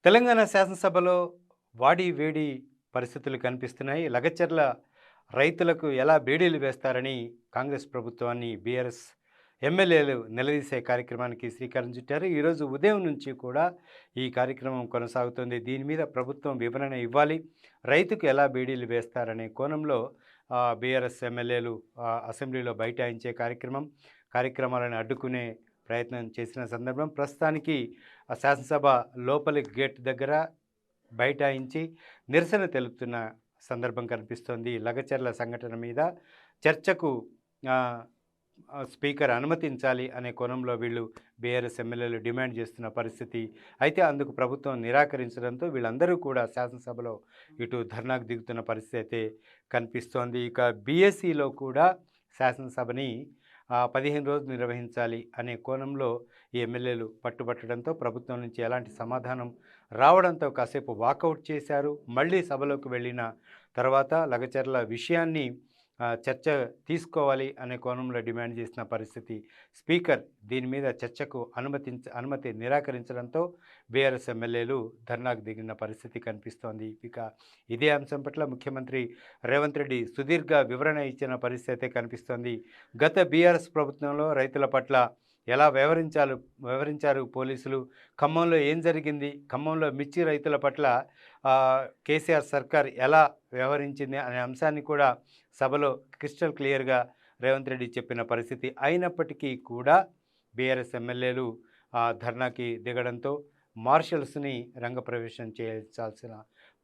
తెలంగాణ శాసనసభలో వాడి వేడి పరిస్థితులు కనిపిస్తున్నాయి. లగచర్ల రైతులకు ఎలా బేడీలు వేస్తారని కాంగ్రెస్ ప్రభుత్వాన్ని బీఆర్ఎస్ ఎమ్మెల్యేలు నిలదీసే కార్యక్రమానికి శ్రీకారం చుట్టారు. ఈరోజు ఉదయం నుంచి కూడా ఈ కార్యక్రమం కొనసాగుతుంది. దీని మీద ప్రభుత్వం వివరణ ఇవ్వాలి. రైతుకు ఎలా బేడీలు వేస్తారనే కోణంలో బీఆర్ఎస్ ఎమ్మెల్యేలు అసెంబ్లీలో బైఠాయించే కార్యక్రమాలను అడ్డుకునే ప్రయత్నం చేసిన సందర్భం. ప్రస్తుతానికి శాసనసభ లోపలి గేట్ దగ్గర బైఠాయించి నిరసన తెలుపుతున్న సందర్భం కనిపిస్తోంది. లగచర్ల సంఘటన మీద చర్చకు స్పీకర్ అనుమతించాలి అనే కోణంలో వీళ్ళు బీఆర్ఎస్ ఎమ్మెల్యేలు డిమాండ్ చేస్తున్న పరిస్థితి. అయితే అందుకు ప్రభుత్వం నిరాకరించడంతో వీళ్ళందరూ కూడా శాసనసభలో ఇటు ధర్నాకు దిగుతున్న పరిస్థితి అయితే కనిపిస్తోంది. ఇక బీఎస్సీలో కూడా శాసనసభని 15 రోజులు నిర్వహించాలి అనే కోణంలో ఈ ఎమ్మెల్యేలు పట్టుబట్టడంతో ప్రభుత్వం నుంచి ఎలాంటి సమాధానం రావడంతో కాసేపు వాకౌట్ చేశారు. మళ్ళీ సభలోకి వెళ్ళిన తర్వాత లగచర్ల విషయాన్ని చర్చ తీసుకోవాలి అనే కోణంలో డిమాండ్ చేసిన పరిస్థితి. స్పీకర్ దీని మీద చర్చకు అనుమతి నిరాకరించడంతో బీఆర్ఎస్ ఎమ్మెల్యేలు ధర్నాకు దిగిన పరిస్థితి కనిపిస్తోంది. ఇక ఇదే అంశం పట్ల ముఖ్యమంత్రి రేవంత్ రెడ్డి సుదీర్ఘ వివరణ ఇచ్చిన పరిస్థితి కనిపిస్తోంది. గత బీఆర్ఎస్ ప్రభుత్వంలో రైతుల పట్ల ఎలా వ్యవహరించారు పోలీసులు, ఖమ్మంలో ఏం జరిగింది, ఖమ్మంలో మిర్చి రైతుల పట్ల కేసీఆర్ సర్కార్ ఎలా వ్యవహరించింది అనే అంశాన్ని కూడా సభలో క్రిస్టల్ క్లియర్గా రేవంత్ రెడ్డి చెప్పిన పరిస్థితి. అయినప్పటికీ కూడా బీఆర్ఎస్ ఎమ్మెల్యేలు ధర్నాకి దిగడంతో మార్షల్స్ని రంగప్రవేశం చేయాల్సిన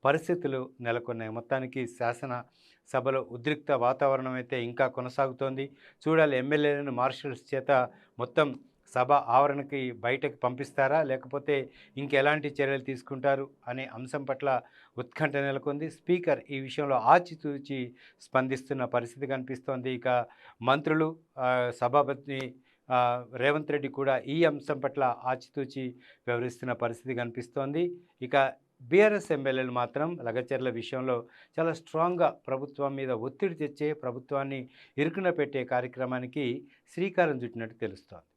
పరిస్థితులు నెలకొన్నాయి. మొత్తానికి శాసన సభలో ఉద్రిక్త వాతావరణం అయితే ఇంకా కొనసాగుతోంది. చూడాలి, ఎమ్మెల్యేలను మార్షల్స్ చేత మొత్తం సభ ఆవరణకి బయటకు పంపిస్తారా, లేకపోతే ఇంకెలాంటి చర్యలు తీసుకుంటారు అనే అంశం పట్ల ఉత్కంఠ నెలకొంది. స్పీకర్ ఈ విషయంలో ఆచితూచి స్పందిస్తున్న పరిస్థితి కనిపిస్తోంది. ఇక మంత్రులు, సభాపతి రేవంత్ రెడ్డి కూడా ఈ అంశం పట్ల ఆచితూచి వ్యవహరిస్తున్న పరిస్థితి కనిపిస్తోంది. ఇక బీఆర్ఎస్ ఎమ్మెల్యేలు మాత్రం లగచర్ల విషయంలో చాలా స్ట్రాంగ్గా ప్రభుత్వం మీద ఒత్తిడి తెచ్చే, ప్రభుత్వాన్ని ఇరుకున పెట్టే కార్యక్రమానికి శ్రీకారం చుట్టినట్టు తెలుస్తోంది.